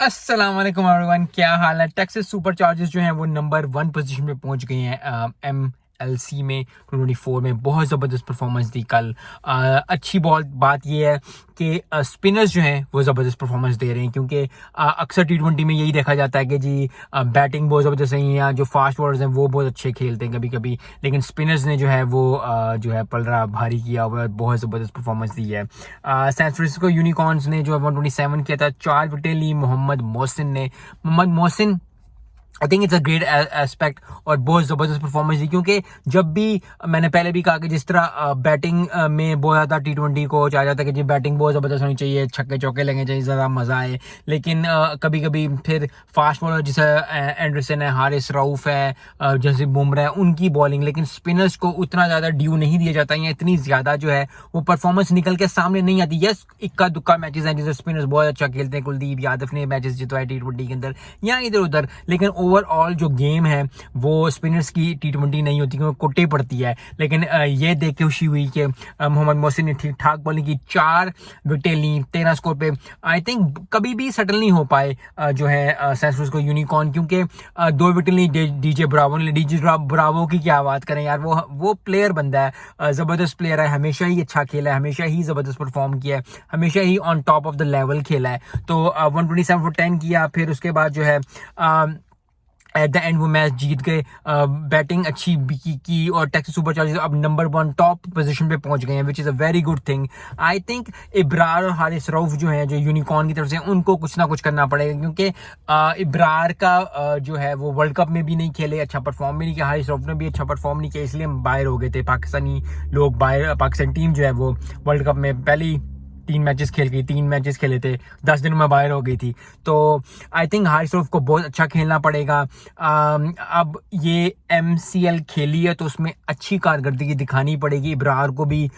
अस्सलाम वालेकुम एवरीवन, क्या हाल है। टेक्सास सुपर चार्जर्स जो हैं वो नंबर 1 पोजीशन पे पहुंच गए हैं एमएलसी में 2024 में। बहुत ज़बरदस्त परफॉर्मेंस दी कल। अच्छी बात ये है कि स्पिनर्स जो हैं वो ज़बरदस्त परफॉर्मेंस दे रहे हैं, क्योंकि अक्सर टी20 में यही देखा जाता है कि जी बैटिंग बहुत ज़बरदस्त है या जो फास्ट बॉलर्स हैं वो बहुत अच्छे खेलते हैं कभी कभी, लेकिन स्पिनर्स ने जो है वो जो है पलड़ा भारी किया हुआ है, बहुत ज़बरदस्त परफॉर्मेंस दी है। सैन फ्रांसिस्को यूनिकॉर्न्स ने जो 127 किया था, 4 विकेट ली Mohammad Mohsin. I think it's a great aspect और बहुत ज़बरदस्त परफॉर्मेंस दी, क्योंकि जब भी मैंने पहले भी कहा कि जिस तरह बैटिंग में बहुत ज़्यादा टी20 को चाहा जाता है कि जी बैटिंग बहुत ज़बरदस्त होनी चाहिए, छक्के चौके लगने चाहिए, ज़्यादा मज़ा आए, लेकिन कभी कभी फिर फास्ट बॉलर जैसे एंडरसन है, हारिस रऊफ है, जैसे बुमराह है, उनकी बॉलिंग, लेकिन स्पिनर्स को उतना ज़्यादा ड्यू नहीं दिया जाता या इतनी ज़्यादा जो है वो परफॉर्मेंस निकल के सामने नहीं आती। यस, इक्का दुक्का मैचेस हैं जैसे स्पिनर्स बहुत अच्छा खेलते हैं, कुलदीप यादव ने मैचेस जितवाए टी20 के अंदर या इधर उधर, लेकिन ओवरऑल जो गेम है वो स्पिनर्स की टी20 नहीं होती, क्योंकि कुट्टी पड़ती है। लेकिन ये देख के खुशी हुई कि मोहम्मद मोहसिन ने ठीक ठाक बॉलिंग की, 4 विकेट ली 13 स्कोर पे। आई थिंक कभी भी सेटल नहीं हो पाए जो है सैन फ्रांसिस्को यूनिकॉर्न, क्योंकि 2 विकेट ली डीजे ब्रावो ने। डीजे ब्रावो की क्या बात करें यार, वो प्लेयर बंदा है, जबरदस्त प्लेयर है, हमेशा ही अच्छा खेला है, हमेशा ही जबरदस्त परफॉर्म किया है, हमेशा ही on top of the level खेला है। तो 127 for 10 किया, फिर उसके बाद जो है एट द एंड वो मैच जीत गए। बैटिंग अच्छी की और टेक्सास सुपर चार्जर्स अब नंबर 1 टॉप पोजीशन पे पहुंच गए हैं, which is a very good thing. I think Ibrar और हारिस रऊफ जो है, जो यूनिकॉर्न की तरफ से, उनको कुछ ना कुछ करना पड़ेगा, क्योंकि इब्रार का जो है वो वर्ल्ड कप में भी नहीं खेले, अच्छा परफॉर्म भी नहीं किया, हारिस रऊफ ने भी अच्छा परफॉर्म नहीं किया, इसलिए हम बाहर हो गए थे। पाकिस्तानी लोग बाहर, पाकिस्तान टीम जो है वो वर्ल्ड कप में पहली 3 मैचेस खेल गई, 3 मैचेस खेले थे, 10 दिन में बाहर हो गई थी। तो आई थिंक हारिस रऊफ को बहुत अच्छा खेलना पड़ेगा। अब ये MCL खेली है तो उसमें अच्छी कारकर्दगी दिखानी पड़ेगी, इब्रार को भी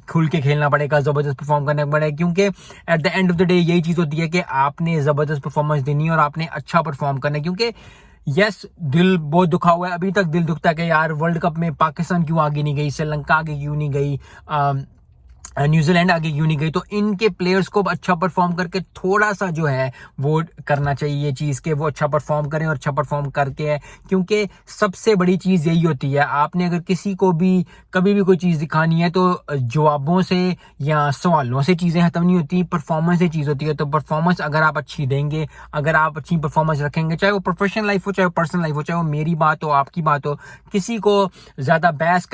खुल के खेलना पड़ेगा, ज़बरदस्त परफॉर्म करना पड़ेगा, क्योंकि at the end of the day यही चीज़ होती है कि आपने ज़बरदस्त परफॉर्मेंस देनी है और आपने अच्छा परफॉर्म करना है। क्योंकि यस, दिल बहुत दुखा हुआ है, अभी तक दिल दुखता है कि यार वर्ल्ड कप में पाकिस्तान क्यों आगे नहीं गई, श्रीलंका आगे क्यों नहीं गई, न्यूजीलैंड आगे क्यों नहीं गई। तो इनके प्लेयर्स को अच्छा परफॉर्म करके थोड़ा सा जो है वो करना चाहिए, ये चीज़ के वो अच्छा परफॉर्म करें और अच्छा परफॉर्म करके, क्योंकि सबसे बड़ी चीज़ यही होती है, आपने अगर किसी को भी कभी भी कोई चीज़ दिखानी है तो जवाबों से या सवालों से चीज़ें खत्म नहीं होती, परफॉर्मेंस से चीज़ होती है। तो परफॉर्मेंस अगर आप अच्छी देंगे, अगर आप अच्छी परफॉर्मेंस रखेंगे, चाहे वो प्रोफेशनल लाइफ हो, चाहे वो पर्सनल लाइफ हो, चाहे वो मेरी बात हो, आपकी बात हो, किसी को ज़्यादा बहस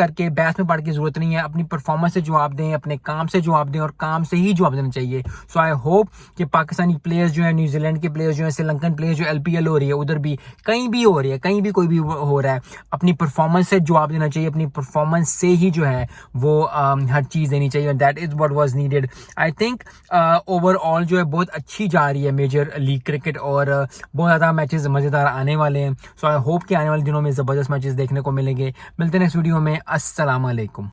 में पड़ के ज़रूरत नहीं है। अपनी परफॉर्मेंस से जवाब दें, अपने काम से जवाब दें और काम से ही जवाब देना चाहिए। सो आई होप कि पाकिस्तानी प्लेयर्स जो है, न्यूजीलैंड के प्लेयर्स जो है, श्रीलंकन प्लेयर्स जो LPL हो रही है, उधर भी कहीं भी हो रही है, कहीं भी कोई भी हो रहा है, अपनी परफॉर्मेंस से जवाब देना चाहिए, अपनी परफॉर्मेंस से ही जो है वो हर चीज़ देनी चाहिए। That is what was needed. I think overall जो है बहुत अच्छी जा रही है मेजर लीग क्रिकेट और बहुत ज़्यादा मैचेस मज़ेदार आने वाले हैं। सो आई होप कि आने वाले दिनों में ज़बरदस्त मैचेस देखने को मिलेंगे। मिलते हैं नेक्स्ट वीडियो में। अस्सलाम वालेकुम।